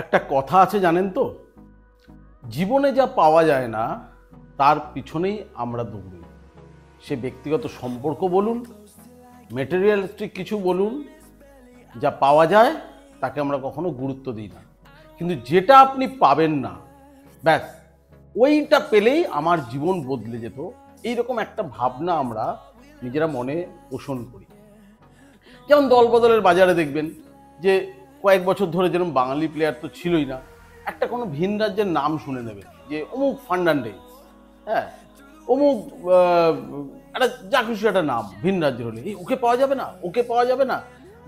একটা কথা আছে জানেন তো, জীবনে যা পাওয়া যায় না তার পিছনেই আমরা দৌড়ি। সে ব্যক্তিগত সম্পর্ক বলুন, মেটেরিয়ালিস্টিক কিছু বলুন, যা পাওয়া যায় তাকে আমরা কখনো গুরুত্ব দিই না। কিন্তু যেটা আপনি পাবেন না, ব্যাস ওইটা পেলেই আমার জীবন বদলে যেত, এইরকম একটা ভাবনা আমরা নিজেরা মনে পোষণ করি। যেমন দল বদলের বাজারে দেখবেন যে কয়েক বছর ধরে যেরকম বাঙালি প্লেয়ার তো ছিলই না, একটা কোনো ভিন রাজ্যের নাম শুনে নেবেন যে অমুক ফার্নান্ডেজ, হ্যাঁ অমুক একটা যা খুশি একটা নাম ভিন রাজ্যের হলে এই ওকে পাওয়া যাবে না, ওকে পাওয়া যাবে না,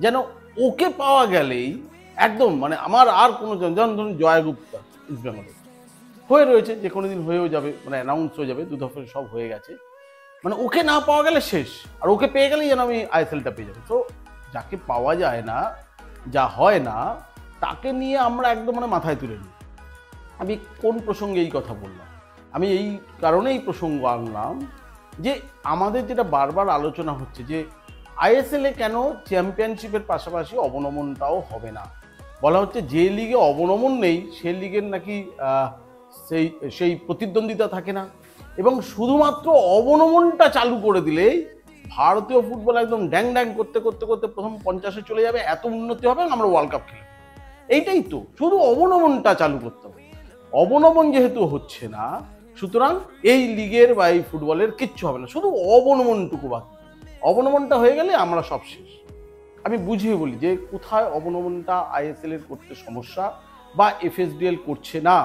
যেন ওকে পাওয়া গেলেই একদম মানে আমার আর কোনো, যেমন ধরুন জয়া গুপ্তা ইস্ট বেঙ্গলের হয়ে রয়েছে, যে কোনো দিন হয়েও যাবে, মানে অ্যানাউন্স হয়ে যাবে, 2 দফায় সব হয়ে গেছে, মানে ওকে না পাওয়া গেলে শেষ, আর ওকে পেয়ে গেলেই যেন আমি আইএসএলটা পেয়ে যাবো। তো যাকে পাওয়া যায় না, যা হয় না, তাকে নিয়ে আমরা একদম মানে মাথায় তুলে নিই। আমি কোন প্রসঙ্গে এই কথা বললাম? আমি এই কারণেই প্রসঙ্গ আনলাম যে আমাদের যেটা বারবার আলোচনা হচ্ছে যে আইএসএলে কেন চ্যাম্পিয়নশিপের পাশাপাশি অবনমনটাও হবে না। বলা হচ্ছে যে লিগে অবনমন নেই সে লিগের নাকি সেই প্রতিদ্বন্দ্বিতা থাকে না, এবং শুধুমাত্র অবনমনটা চালু করে দিলেই ভারতীয় ফুটবল একদম ড্যাং ড্যাং করতে করতে করতে প্রথম 50-এ চলে যাবে, এত উন্নতি হবে, আমরা ওয়ার্ল্ড কাপ খেলব। এইটাই তো, শুধু অবনমনটা চালু করতে হবে। অবনমন যেহেতু হচ্ছে না, সুতরাং এই লিগের বা এই ফুটবলের কিচ্ছু হবে না, শুধু অবনমনটুকু বাকি। অবনমনটা হয়ে গেলে আমরা সব শেষ। আমি বুঝিয়ে বলি যে কোথায় অবনমনটা আইএসএল এর করতে সমস্যা বা এফএসডিএল করছে না।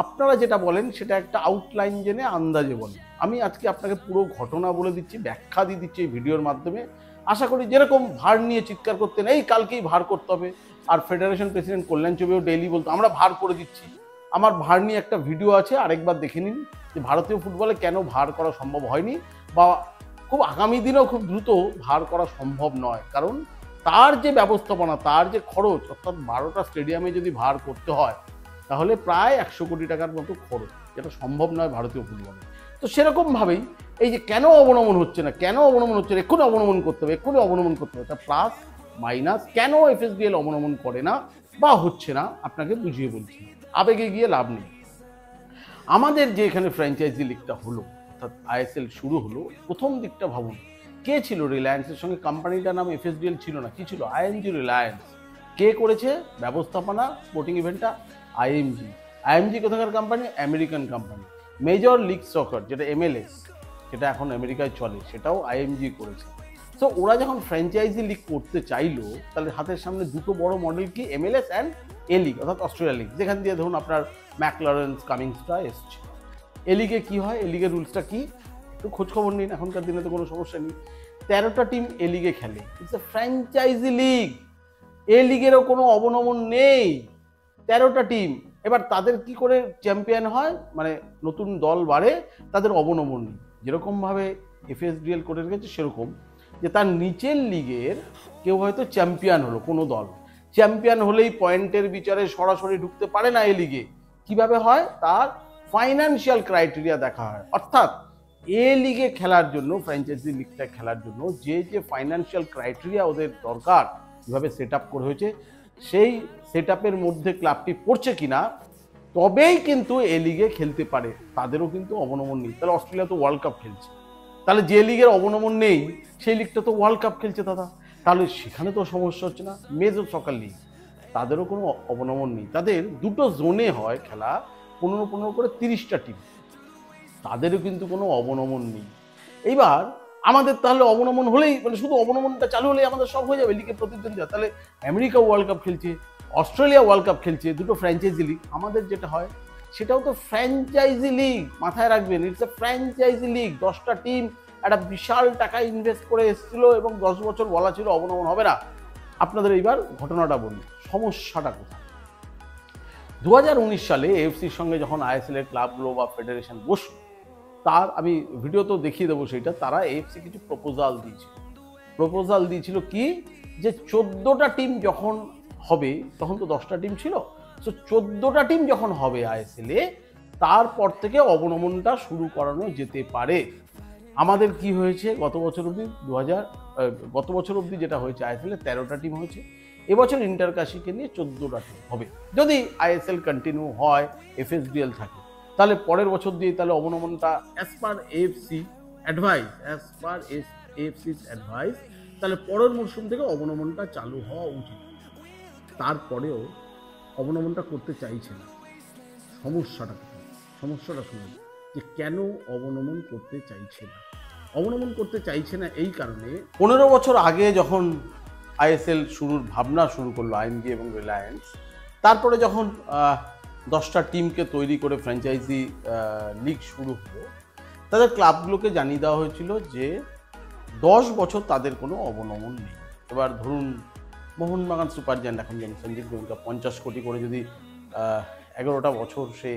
আপনারা যেটা বলেন সেটা একটা আউটলাইন জেনে আন্দাজে বলেন। আমি আজকে আপনাকে পুরো ঘটনা বলে দিচ্ছি, ব্যাখ্যা দিয়ে দিচ্ছি এই ভিডিওর মাধ্যমে। আশা করি যেরকম ভার নিয়ে চিৎকার করতেন এই কালকেই ভার করতে হবে, আর ফেডারেশন প্রেসিডেন্ট কল্যাণ চৌবেও ডেইলি বলতো আমরা ভার করে দিচ্ছি। আমার ভার নিয়ে একটা ভিডিও আছে, আরেকবার দেখে নিন যে ভারতীয় ফুটবলে কেন ভার করা সম্ভব হয়নি, বা খুব আগামী দিনেও খুব দ্রুত ভার করা সম্ভব নয়। কারণ তার যে ব্যবস্থাপনা, তার যে খরচ, অর্থাৎ 12টা স্টেডিয়ামে যদি ভার করতে হয় তাহলে প্রায় 100 কোটি টাকার মতো খরচ, যেটা সম্ভব নয় ভারতীয় ফুটবলে। তো সেরকমভাবেই এই যে কেন অবনমন হচ্ছে না, কেন অবনমন হচ্ছে না, এক্ষুনি অবনমন করতে হবে, এক্ষুনি অবনমন করতে হবে, তা প্লাস মাইনাস কেন এফএসডিএল অবনমন করে না বা হচ্ছে না আপনাকে বুঝিয়ে বলছি, আবেগে গিয়ে লাভ নেই। আমাদের যে এখানে ফ্র্যাঞ্চাইজি লিগটা হলো, অর্থাৎ আইএসএল শুরু হলো, প্রথম দিকটা ভাবুন কে ছিল রিলায়েন্সের সঙ্গে? কোম্পানিটার নাম এফএসডিএল ছিল না, কি ছিল? আইএমজি রিলায়েন্স। কে করেছে ব্যবস্থাপনা স্পোর্টিং ইভেন্টটা? আইএমজি। আইএমজি কোথাকার company? American company. Major league soccer যেটা এমএলএস, যেটা এখন আমেরিকায় চলে, সেটাও আইএমজি করেছে। তো ওরা যখন ফ্র্যাঞ্চাইজি লিগ করতে চাইলো, তাহলে হাতের সামনে দুটো বড় মডেল কি, এমএলএস অ্যান্ড এ লিগ, অর্থাৎ অস্ট্রেলিয়া লিগ, যেখান দিয়ে ধরুন আপনার ম্যাকলারেন্স কামিংসটা এসছে। এ লিগে কী হয়, এ লিগের রুলসটা কী একটু খোঁজখবর নিন, এখনকার দিনে তো কোনো সমস্যা নেই। 13টা টিম এ লিগে খেলে, ইটস এ ফ্র্যাঞ্চাইজি লিগ। এ লিগেরও কোনো অবনমন নেই, 13টা টিম। এবার তাদের কি করে চ্যাম্পিয়ন হয়, মানে নতুন দল বাড়ে, তাদের অবনমন নেই। যেরকমভাবে এফএসডিএল করে রেখেছে সেরকম, যে তার নিচের লিগের কেউ হয়তো চ্যাম্পিয়ন হলো, কোনো দল চ্যাম্পিয়ন হলেই পয়েন্টের বিচারে সরাসরি ঢুকতে পারে না এ লিগে। কিভাবে হয়, তার ফাইন্যান্সিয়াল ক্রাইটেরিয়া দেখা হয়। অর্থাৎ এ লিগে খেলার জন্য, ফ্র্যাঞ্চাইজি লিগটা খেলার জন্য যে যে ফাইন্যান্সিয়াল ক্রাইটেরিয়া ওদের দরকার, কীভাবে সেট আপ করে হয়েছে, সেই সেট আপের মধ্যে ক্লাবটি পড়ছে কিনা, তবেই কিন্তু এ লিগে খেলতে পারে। তাদেরও কিন্তু অবনমন নেই। তাহলে অস্ট্রেলিয়া তো ওয়ার্ল্ড কাপ খেলছে, তাহলে যে লিগের অবনমন নেই সেই লিগটা তো ওয়ার্ল্ড কাপ খেলছে দাদা, তাহলে সেখানে তো সমস্যা হচ্ছে না। মেজর সকার লিগ, তাদেরও কোনো অবনমন নেই। তাদের দুটো জোনে হয় খেলা, 15-15 করে 30টা টিম, তাদেরও কিন্তু কোনো অবনমন নেই। এইবার আমাদের তাহলে অবনমন হলেই, মানে শুধু অবনমনটা চালু হলেই আমাদের সব হয়ে যাবে লিগের প্রতিদ্বন্দ্বিতা। তাহলে আমেরিকা ওয়ার্ল্ড কাপ খেলছে, অস্ট্রেলিয়া ওয়ার্ল্ড কাপ খেলছে, দুটো ফ্র্যাঞ্চাইজি লিগ। আমাদের যেটা হয় সেটাও তো ফ্র্যাঞ্চাইজি লিগ, মাথায় রাখবেন, ইটস এ ফ্র্যাঞ্চাইজি লিগ। 10টা টিম একটা বিশাল টাকা ইনভেস্ট করে এসেছিল এবং 10 বছর বলা ছিল অবনমন হবে না। আপনাদের এইবার ঘটনাটা বলি, সমস্যাটা কোথায়। 2019 সালে এএফসির সঙ্গে যখন আইএসএল এর ক্লাবগুলো বা ফেডারেশন বসল, তার আমি ভিডিও তো দেখিয়ে দেবো সেইটা, তারা এএফসি কিছু প্রপোজাল দিয়েছিল কি, যে 14টা টিম যখন হবে, তখন তো 10টা টিম ছিল, তো 14টা টিম যখন হবে আইএসএল এ, তারপর থেকে অবনমনটা শুরু করানো যেতে পারে। আমাদের কি হয়েছে গত বছর অবধি, গত বছর অবধি যেটা হয়েছে আইএসএল এ 13টা টিম হয়েছে। এবছর ইন্টারকাশিকে নিয়ে 14টা টিম হবে। যদি আইএসএল কন্টিনিউ হয়, এফএসডিএল থাকে, তাহলে পরের বছর দিয়ে তাহলে অবনমনটা অ্যাজ পার এএফসি অ্যাডভাইস তাহলে পরের মরশুম থেকে অবনমনটা চালু হওয়া উচিত। তারপরেও অবনমনটা করতে চাইছে না। সমস্যাটা শুনুন যে কেন অবনমন করতে চাইছে না। অবনমন করতে চাইছে না এই কারণে, 15 বছর আগে যখন আইএসএল শুরুর ভাবনা শুরু করলো আইএমজি এবং রিলায়েন্স, তারপরে যখন 10টা টিমকে তৈরি করে ফ্র্যাঞ্চাইজি লিগ শুরু হলো, তাদের ক্লাবগুলোকে জানিয়ে দেওয়া হয়েছিল যে 10 বছর তাদের কোনো অবনমন নেই। এবার ধরুন মোহনবাগান সুপার জায়ান্ট, এখন যেমন সঞ্জীব গোয়েঙ্কা 50 কোটি করে যদি 11টা বছর সে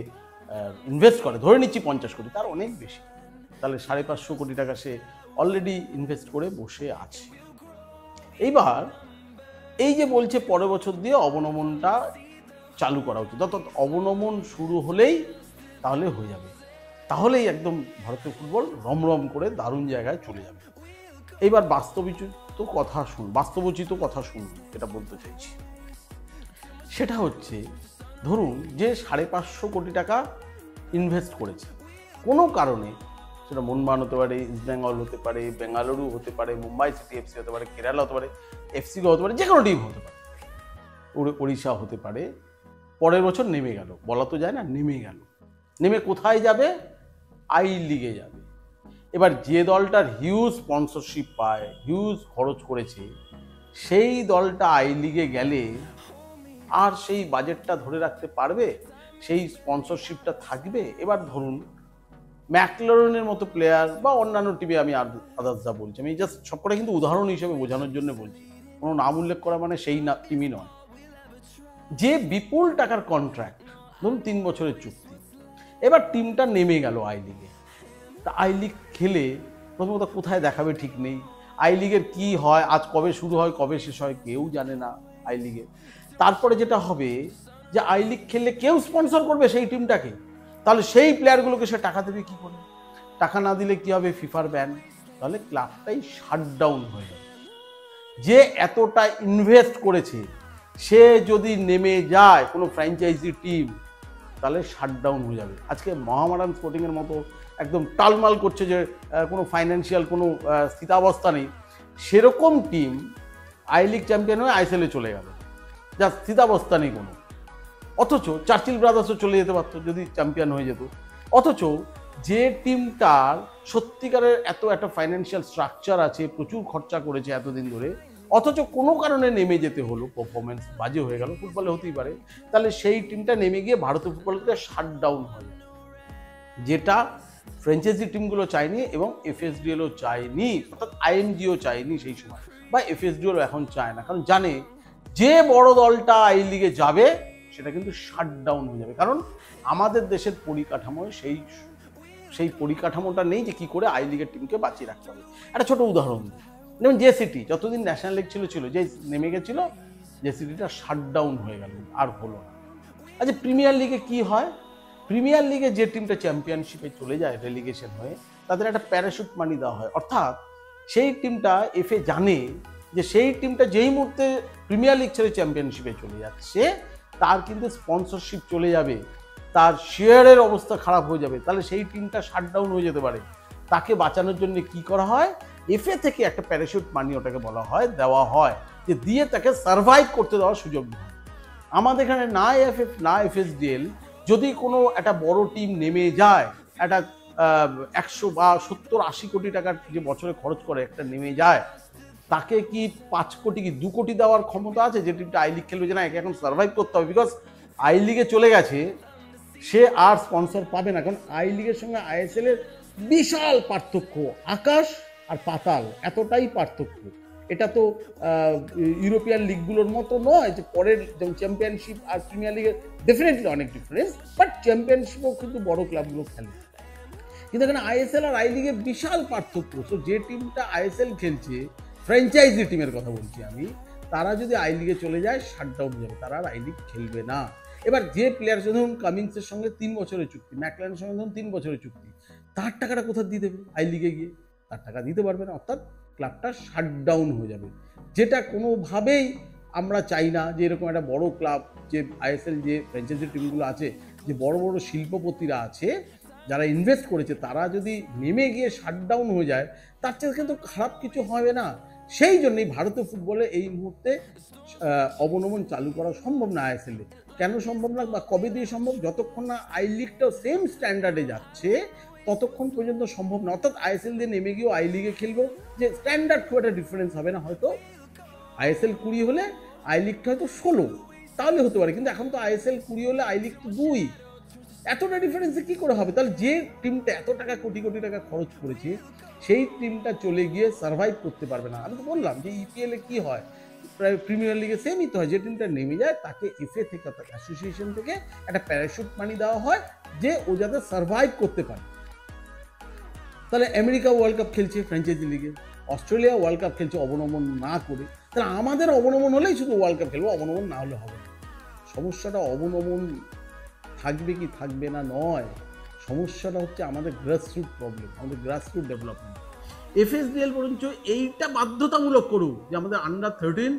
ইনভেস্ট করে, ধরে নিচ্ছি 50 কোটি, তার অনেক বেশি, তাহলে 550 কোটি টাকা সে অলরেডি ইনভেস্ট করে বসে আছে। এইবার এই যে বলছে পরের বছর দিয়ে অবনমনটা চালু করা উচিত, অর্থাৎ অবনমন শুরু হলেই তাহলে হয়ে যাবে, তাহলেই একদম ভারতীয় ফুটবল রমরম করে দারুণ জায়গায় চলে যাবে। এইবার বাস্তবোচিত কথা শুনুন, এটা বলতে চাইছি। সেটা হচ্ছে, ধরুন যে 550 কোটি টাকা ইনভেস্ট করেছে কোনো কারণে, সেটা মোহনবাগান হতে পারে, ইস্ট বেঙ্গল হতে পারে, বেঙ্গালুরু হতে পারে, মুম্বাই সিটি এফসি হতে পারে, কেরালা হতে পারে, এফসি হতে পারে, যে কোনো টিম হতে পারে, ওড়িশা হতে পারে, পরের বছর নেমে গেল, বলা তো যায় না, নেমে কোথায় যাবে? আই লিগে যাবে। এবার যে দলটার হিউজ স্পন্সরশিপ পায়, হিউজ খরচ করেছে, সেই দলটা আই লিগে গেলে আর সেই বাজেটটা ধরে রাখতে পারবে? সেই স্পন্সরশিপটা থাকবে? এবার ধরুন ম্যাকলারেনের মতো প্লেয়ার বা অন্যান্য টিমে, আমি আদার্স যা বলছি, আমি জাস্ট সবকটা কিন্তু উদাহরণ হিসেবে বোঝানোর জন্য বলছি, কোনো নাম উল্লেখ করা মানে সেই টিমই নয়, যে বিপুল টাকার কন্ট্রাক্ট, ধরুন 3 বছরের চুক্তি, এবার টিমটা নেমে গেল আই লিগে। তা আই লিগ খেলে প্রথমত কোথায় দেখাবে ঠিক নেই, আই লিগের কী হয়, আজ কবে শুরু হয় কবে শেষ হয় কেউ জানে না আই লিগে। তারপরে যেটা হবে যে আই লিগ খেললে কেউ স্পন্সর করবে সেই টিমটাকে, তাহলে সেই প্লেয়ারগুলোকে সে টাকা দেবে কী করে? টাকা না দিলে কী হবে? ফিফার ব্যান, তাহলে ক্লাবটাই শাটডাউন হয়ে যাবে। যে এতটা ইনভেস্ট করেছে সে যদি নেমে যায় কোনো ফ্র্যাঞ্চাইজি টিম, তাহলে শাটডাউন হয়ে যাবে। আজকে মোহামেডান স্পোর্টিংয়ের মতো একদম টালমাল করছে, যে কোনো ফাইন্যান্সিয়াল কোনো স্থিতাবস্থা নেই, সেরকম টিম আই লিগ চ্যাম্পিয়ন হয়ে আইএসএলে চলে গেল, যা স্থিতাবস্থা নেই কোনো। অথচ চার্চিল ব্রাদার্সও চলে যেতে পারতো যদি চ্যাম্পিয়ন হয়ে যেত। অথচ যে টিমটার সত্যিকারের একটা ফাইন্যান্সিয়াল স্ট্রাকচার আছে, প্রচুর খরচা করেছে এতদিন ধরে, অথচ কোনো কারণে নেমে যেতে হলো, পারফরমেন্স বাজে হয়ে গেল, ফুটবলে হতেই পারে, তাহলে সেই টিমটা নেমে গিয়ে ভারতীয় ফুটবলকে শাটডাউন হয়ে যাবে, যেটা ফ্র্যাঞ্চাইজি টিমগুলো চায়নি এবং এফএসডিএলও চায়নি, অর্থাৎ আইএমজিও চায়নি সেই সময়, বা এফএসডিএলও এখন চায় না, কারণ জানে যে বড় দলটা আই লিগে যাবে সেটা কিন্তু শাটডাউন হয়ে যাবে। কারণ আমাদের দেশের পরিকাঠামোয় সেই পরিকাঠামোটা নেই যে কি করে আই লিগের টিমকে বাঁচিয়ে রাখতে হবে। একটা ছোট উদাহরণ দিই, যেমন যে সিটি যতদিন ন্যাশনাল লিগ ছিল, যে নেমে গেছিল, যে সিটিটা শাটডাউন হয়ে গেল, আর হলো না। আচ্ছা, প্রিমিয়ার লিগে কি হয়? প্রিমিয়ার লিগে যে টিমটা চ্যাম্পিয়নশিপে চলে যায় রেলিগেশন হয়ে, তাদের একটা প্যারাশুট মানি দেওয়া হয়, অর্থাৎ সেই টিমটা এফএ জানে যে সেই টিমটা যেই মুহূর্তে প্রিমিয়ার লিগ ছেড়ে চ্যাম্পিয়নশিপে চলে যাচ্ছে, তার কিন্তু স্পন্সরশিপ চলে যাবে, তার শেয়ারের অবস্থা খারাপ হয়ে যাবে, তাহলে সেই টিমটা শাটডাউন হয়ে যেতে পারে। তাকে বাঁচানোর জন্য কি করা হয়? এফএ থেকে একটা প্যারাশুট মানি, ওটাকে বলা হয়, দেওয়া হয়, যে দিয়ে তাকে সার্ভাইভ করতে দেওয়ার সুযোগ দেওয়া হয়। আমাদের এখানে না এফএফ না এফএসডিএল, যদি কোনো একটা বড় টিম নেমে যায়, একটা 100 বা 70-80 কোটি টাকার যে বছরে খরচ করে একটা নেমে যায়, তাকে কি 5 কোটি কি 2 কোটি দেওয়ার ক্ষমতা আছে যে টিমটা আই লিগ খেলবে? যে না, একে এখন সার্ভাইভ করতে হবে, বিকজ আই লিগে চলে গেছে, সে আর স্পন্সর পাবে না। কারণ আই লিগের সঙ্গে আইএসএল এর বিশাল পার্থক্য, আকাশ আর পাতাল, এতটাই পার্থক্য। এটা তো ইউরোপিয়ান লিগগুলোর মতো নয় যে পরের, যেমন চ্যাম্পিয়নশিপ আর প্রিমিয়ার লিগের ডেফিনেটলি অনেক ডিফারেন্স, বাট চ্যাম্পিয়নশিপও কিন্তু বড় ক্লাবগুলো খেলে। কিন্তু এখানে আইএসএল আর আই লিগের বিশাল পার্থক্য। সো যে টিমটা আইএসএল খেলছে, ফ্র্যাঞ্চাইজি টিমের কথা বলছি আমি, তারা যদি আই লিগে চলে যায় শাটডাউন হয়ে যাবে, তারা আর আই লিগ খেলবে না। এবার যে প্লেয়ার, ধরুন কামিংসের সঙ্গে 3 বছরের চুক্তি, ম্যাকলারেনের সঙ্গে ধরুন 3 বছরের চুক্তি, তার টাকাটা কোথা দিয়ে দেবে? আই লিগে গিয়ে তার টাকা দিতে পারবে না, অর্থাৎ ক্লাবটা শাটডাউন হয়ে যাবে, যেটা কোনোভাবেই আমরা চাই না যে এরকম একটা বড় ক্লাব, যে আইএসএল যে ফ্র্যাঞ্চাইজি টিমগুলো আছে, যে বড় বড় শিল্পপতিরা আছে যারা ইনভেস্ট করেছে, তারা যদি নেমে গিয়ে শাটডাউন হয়ে যায়, তার চেয়ে কিন্তু খারাপ কিছু হবে না। সেই জন্যই ভারতীয় ফুটবলে এই মুহূর্তে অবনমন চালু করা সম্ভব না আইএসএলে। কেন সম্ভব না বা কবে দিয়ে সম্ভব? যতক্ষণ না আই লিগটাও সেম স্ট্যান্ডার্ডে যাচ্ছে ততক্ষণ পর্যন্ত সম্ভব না। অর্থাৎ আইএসএল দিয়ে নেমে গিয়েও আই লিগে খেলবো, যে স্ট্যান্ডার্ড খুব একটা ডিফারেন্স হবে না। হয়তো আইএসএল 20 হলে আই লিগটা হয়তো 16, তাহলে হতে পারে। কিন্তু এখন তো আইএসএল 20 হলে আই লিগ তো 2, এতটা ডিফারেন্সে কি করে হবে? তাহলে যে টিমটা এত টাকা কোটি কোটি টাকা খরচ করেছে সেই টিমটা চলে গিয়ে সার্ভাইভ করতে পারবে না। আমি তো বললাম যে ইপিএলে কি হয়, প্রায় প্রিমিয়ার লিগে সেমই তো হয়। যে টিমটা নেমে যায় তাকে এফএ থেকে অর্থাৎ অ্যাসোসিয়েশন থেকে একটা প্যারাশুট মানি দেওয়া হয় যে ও যাতে সার্ভাইভ করতে পারে। তাহলে আমেরিকা ওয়ার্ল্ড কাপ খেলছে ফ্র্যাঞ্চাইজি লিগে, অস্ট্রেলিয়া ওয়ার্ল্ড কাপ খেলছে অবনমন না করে, তাহলে আমাদের অবনমন হলেই শুধু ওয়ার্ল্ড কাপ খেলবো, অবনমন না হলে হবে না। সমস্যাটা অবনমন থাকবে কি থাকবে না নয়, সমস্যাটা হচ্ছে আমাদের গ্রাসরুট প্রবলেম, আমাদের গ্রাসরুট ডেভেলপমেন্ট। এফএসডিএল বরঞ্চ এইটা বাধ্যতামূলক করুক যে আমাদের আন্ডার-13,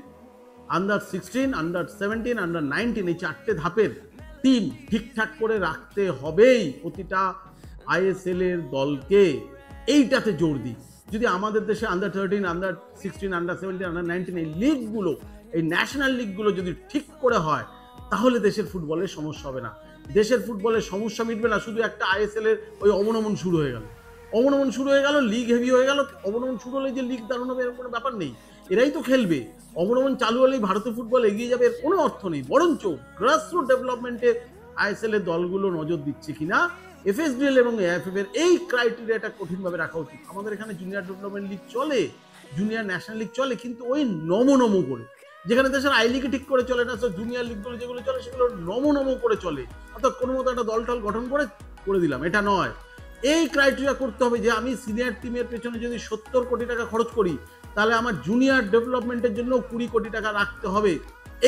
আন্ডার-16, আন্ডার-17, আন্ডার-19 এই 4টে ধাপের টিম ঠিকঠাক করে রাখতে হবেই প্রতিটা আইএসএল এর দলকে, এইটাতে জোর দিই। যদি আমাদের দেশে আন্ডার-13, আন্ডার-16, আন্ডার-17, আন্ডার-19 এই লিগগুলো, এই ন্যাশনাল লিগগুলো যদি ঠিক করে হয়, তাহলে দেশের ফুটবলের সমস্যা হবে না। দেশের ফুটবলের সমস্যা মিটবে না শুধু একটা আইএসএল এর ওই অবনমন শুরু হয়ে গেল, অবনমন শুরু হয়ে গেল, লিগ হেভি হয়ে গেল। অবনমন শুরু হলে যে লিগ দারুণ হবে এরকম কোনো ব্যাপার নেই, এরাই তো খেলবে। অবনমন চালু হলেই ভারতীয় ফুটবল এগিয়ে যাবে এর কোনো অর্থ নেই। বরঞ্চ গ্রাসরুট ডেভেলপমেন্টে আইএসএল এর দলগুলো নজর দিচ্ছে কিনা, এফএসডিএল এবং এএফএফ এর এই ক্রাইটেরিয়াটা কঠিনভাবে রাখা উচিত। আমাদের এখানে জুনিয়র ডেভেলপমেন্ট লিগ চলে, জুনিয়র ন্যাশনাল লিগ চলে, কিন্তু ওই নমো করে, যেখানে দেশের আই লিগে ঠিক করে চলে না, জুনিয়র লিগগুলো যেগুলো চলে সেগুলো নমো করে চলে। অর্থাৎ কোনো মতো একটা দল টল গঠন করে দিলাম, এটা নয়। এই ক্রাইটেরিয়া করতে হবে যে আমি সিনিয়র টিমের পেছনে যদি 70 কোটি টাকা খরচ করি, তাহলে আমার জুনিয়র ডেভেলপমেন্টের জন্য 20 কোটি টাকা রাখতে হবে।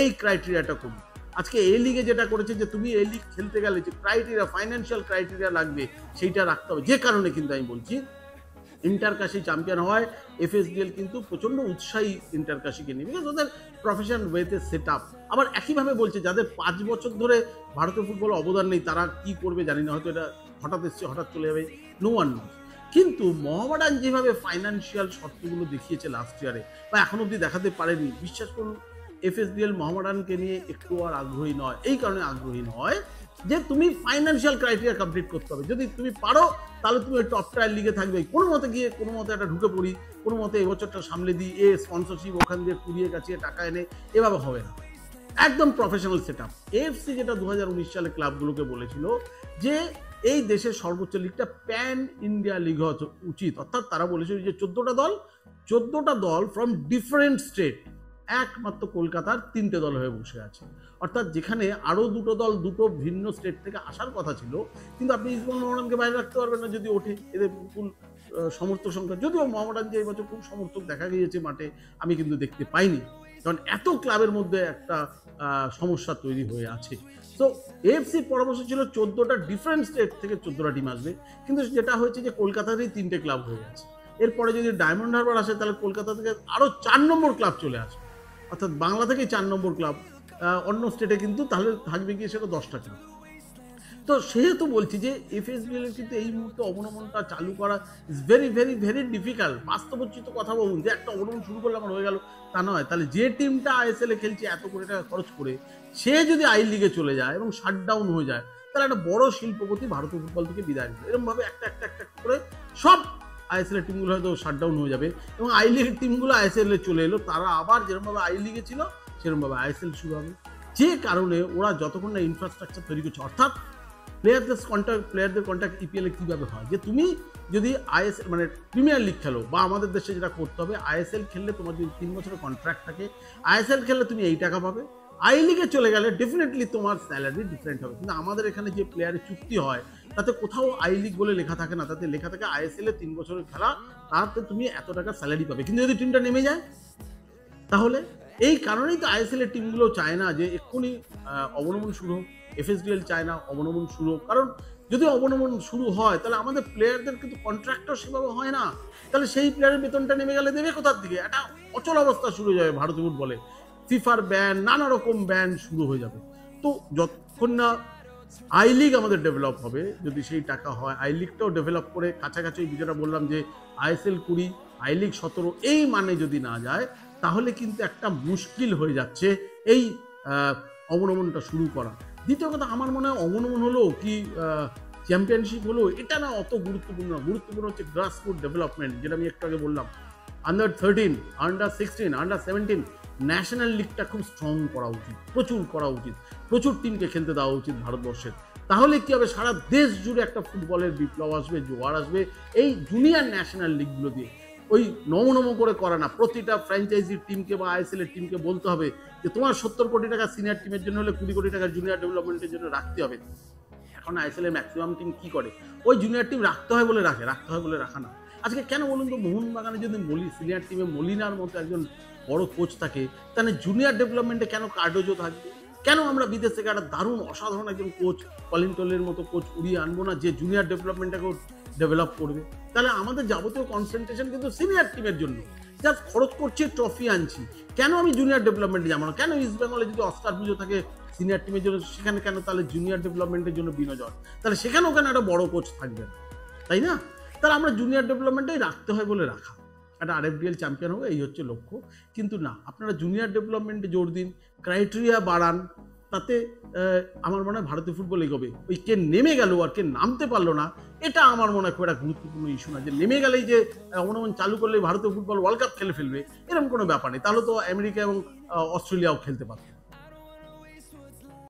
এই ক্রাইটেরিয়াটা করুন। আজকে এই লিগে যেটা করেছে যে তুমি এই লিগ খেলতে গেলে যে ক্রাইটেরিয়া, ফাইন্যান্সিয়াল ক্রাইটেরিয়া লাগবে, সেইটা রাখতে হবে। যে কারণে কিন্তু আমি বলছি ইন্টারকাশি চ্যাম্পিয়ন হওয়ায় এফএসডিএল কিন্তু প্রচন্ড উৎসাহী ইন্টারকাশিকে নিয়ে, বিকজ ওদের প্রফেশনাল ওয়েতে সেট আপ। আবার একইভাবে বলছে যাদের 5 বছর ধরে ভারতীয় ফুটবলে অবদান নেই তারা কি করবে জানি না, হয়তো এটা হঠাৎ এসছে হঠাৎ চলে যাবে, নো ওয়ান নোজ। কিন্তু মোহামেডান যেভাবে ফাইন্যান্সিয়াল শর্তগুলো দেখিয়েছে লাস্ট ইয়ারে বা এখন অব্দি দেখাতে পারেনি, বিশ্বাস করুন এফএসডিএল মোহামেডানকে নিয়ে একটু আর আগ্রহী নয়। এই কারণে আগ্রহী নয় যে তুমি ফাইন্যান্সিয়াল ক্রাইটেরিয়া কমপ্লিট করতে হবে। যদি তুমি পারো তাহলে তুমি ওই টপ টায়ার লিগে থাকবে, কোনো মতে গিয়ে কোনো মতে একটা ঢুকে পড়ি, কোনো মতে এই বছরটা সামলে দিই, এ স্পন্সরশিপ ওখান দিয়ে কুড়িয়ে কাছিয়ে টাকা এনে, এভাবে হবে না। একদম প্রফেশনাল সেট আপ। এএফসি যেটা 2019 সালে ক্লাবগুলোকে বলেছিল যে এই দেশের সর্বোচ্চ লিগটা প্যান ইন্ডিয়া লিগ হওয়া উচিত। অর্থাৎ তারা বলেছিল যে 14টা দল ফ্রম ডিফারেন্ট স্টেট, একমাত্র কলকাতার 3টে দল হয়ে বসে আছে। অর্থাৎ যেখানে আরও 2টো দল 2টো ভিন্ন স্টেট থেকে আসার কথা ছিল, কিন্তু আপনি ইস্টবেঙ্গল মোহামেডানকে বাইরে রাখতে পারবেন না যদি ওঠে। এদের বিপুল সমর্থক সংখ্যা, যদিও মোহামেডান যে এবছর খুব সমর্থক দেখা গিয়েছে মাঠে, আমি কিন্তু দেখতে পাইনি, কারণ এত ক্লাবের মধ্যে একটা সমস্যা তৈরি হয়ে আছে। তো এএফসির পরামর্শ ছিল 14টা ডিফারেন্ট স্টেট থেকে 14টা টিম আসবে, কিন্তু যেটা হয়েছে যে কলকাতাতেই 3টে ক্লাব হয়ে গেছে। এরপরে যদি ডায়মন্ড হারবার আসে তাহলে কলকাতা থেকে আরও 4 নম্বর ক্লাব চলে আসে, অর্থাৎ বাংলা থেকেই 4 নম্বর ক্লাব, অন্য স্টেটে কিন্তু তাহলে থাকবে গিয়ে সেটা 10টা ক্লাব। তো সেহেতু বলছি যে এফএসডিএল এর কিন্তু এই মুহূর্তে অবনমনটা চালু করা is very very very difficult. বাস্তবোচিত কথা বলুন যে একটা অবনমন শুরু করলে আমার হয়ে গেল তা নয়। তাহলে যে টিমটা আইএসএল এ খেলছে এত কোটি টাকা খরচ করে, সে যদি আই লিগে চলে যায় এবং শাটডাউন হয়ে যায়, তাহলে একটা বড় শিল্পপতি ভারতীয় ফুটবল থেকে বিদায় নেবে। এরকমভাবে একটা করে সব আইএসএল এর টিমগুলো হয়তো শাটডাউন হয়ে যাবে এবং আই লিগের টিমগুলো আইএসএল এ চলে এলো, তারা আবার যেরকমভাবে আই লিগে ছিল সেরকমভাবে আইএসএল শুরু হবে। যে কারণে ওরা যতক্ষণ না ইনফ্রাস্ট্রাকচার তৈরি করছে, অর্থাৎ প্লেয়ারদের কন্ট্রাক্ট ইপিএল এ কীভাবে হয়, যে তুমি যদি আইএসএল মানে প্রিমিয়ার লিগ খেলো বা আমাদের দেশে যেটা করতে হবে, আইএসএল খেললে তোমার যদি 3 বছরের কন্ট্রাক্ট থাকে, আইএসএল খেললে তুমি এই টাকা পাবে। আই লিগে চলে গেলে ডেফিনেটলি তোমার স্যালারি ডিফারেন্ট হবে। কিন্তু আমাদের এখানে যে প্লেয়ারের চুক্তি হয় তাতে কোথাও আই লিগ বলে লেখা থাকে না, তাতে লেখা থাকে আইএসএল এ 3 বছরের খেলা, তাতে তুমি এত টাকা স্যালারি পাবে। কিন্তু যদি টিমটা নেমে যায় তাহলে, এই কারণেই তো আইএসএল এর টিমগুলো চায় না যে এক্ষুনি অবনমন শুরু হোক, এফএসডিএল চায় না অবনমন শুরু হোক, কারণ যদি অবনমন শুরু হয় তাহলে আমাদের প্লেয়ারদের কিন্তু কন্ট্রাক্টও সেভাবে হয় না, তাহলে সেই প্লেয়ারের বেতনটা নেমে গেলে দেবে কোথার দিকে? একটা অচল অবস্থা শুরু হয়ে যাবে ভারতীয় ফুটবলে। ফিফার ব্যান, নানা রকম ব্যান শুরু হয়ে যাবে। তো যতক্ষণ না আই লিগ আমাদের ডেভেলপ হবে, যদি সেই টাকা হয়, আই লিগটাও ডেভেলপ করে কাছাকাছি যেটা বললাম যে ISL 20, আই লিগ 17, এই মানে যদি না যায়, তাহলে কিন্তু একটা মুশকিল হয়ে যাচ্ছে এই অবনমনটা শুরু করা। দ্বিতীয় কথা, আমার মনে হয় অবনমন হলো কি চ্যাম্পিয়নশিপ হলো, এটা না অত গুরুত্বপূর্ণ। গুরুত্বপূর্ণ হচ্ছে গ্রাসরুট ডেভেলপমেন্ট, যেটা আমি একটু আগে বললাম। আন্ডার 13, আন্ডার 16, আন্ডার 17 ন্যাশনাল লিগটা খুব স্ট্রং করা উচিত, প্রচুর করা উচিত, প্রচুর টিমকে খেলতে দেওয়া উচিত ভারতবর্ষের। তাহলে কি হবে, সারা দেশ জুড়ে একটা ফুটবলের বিপ্লব আসবে, জোয়ার আসবে এই জুনিয়র ন্যাশনাল লিগগুলো দিয়ে। ওই নমো করে করে না, প্রতিটা ফ্র্যাঞ্চাইজির টিমকে বা ISL এর টিমকে বলতে হবে যে তোমার 70 কোটি টাকা সিনিয়র টিমের জন্য হলে 20 কোটি টাকা জুনিয়র ডেভেলপমেন্টের জন্য রাখতে হবে। এখন ISL এর ম্যাক্সিমাম টিম কি করে, ওই জুনিয়র টিম রাখতে হয় বলে রাখে, রাখতে হয় বলে রাখা না। আজকে কেন বলুন তো, মোহনবাগানে যদি সিনিয়র টিমে মলিনার মতো একজন বড় কোচ থাকে, তাহলে জুনিয়র ডেভেলপমেন্টে কেন কার্ডোজো থাকবে? কেন আমরা বিদেশ থেকে একটা দারুণ অসাধারণ একজন কোচ, কলিন টোলের মতো কোচ উড়িয়ে আনবো না, যে জুনিয়র ডেভেলপমেন্টটাকেও ডেভেলপ করবে? তাহলে আমাদের যাবতীয় কনসেন্ট্রেশন কিন্তু সিনিয়র টিমের জন্য। জাস্ট খরচ করছি, ট্রফি আনছি, কেন আমি জুনিয়র ডেভেলপমেন্টে যাবো না? কেন ইস্ট বেঙ্গলে যদি অস্কার পুজো থাকে সিনিয়র টিমের জন্য, সেখানে কেন তাহলে জুনিয়র ডেভেলপমেন্টের জন্য বিনোজন? তাহলে সেখানেও কেন একটা বড় কোচ থাকবে না, তাই না? তাহলে আমরা জুনিয়র ডেভেলপমেন্টেই রাখতে হয় বলে রাখা, একটা RFDL চ্যাম্পিয়ন হবে, এই হচ্ছে লক্ষ্য। কিন্তু না, আপনারা জুনিয়র ডেভেলপমেন্টে জোর দিন, ক্রাইটেরিয়া বাড়ান, তাতে আমার মনে হয় ভারতীয় ফুটবল এগোবে। ওই কে নেমে গেল আর কে নামতে পারলো না, এটা আমার মনে হয় খুব একটা গুরুত্বপূর্ণ ইস্যু না। যে নেমে গেলেই যে অবনমন চালু করলেই ভারতীয় ফুটবল ওয়ার্ল্ড কাপ খেলে ফেলবে, এরকম কোনো ব্যাপার নেই। তাহলে তো আমেরিকা এবং অস্ট্রেলিয়াও খেলতে পারত।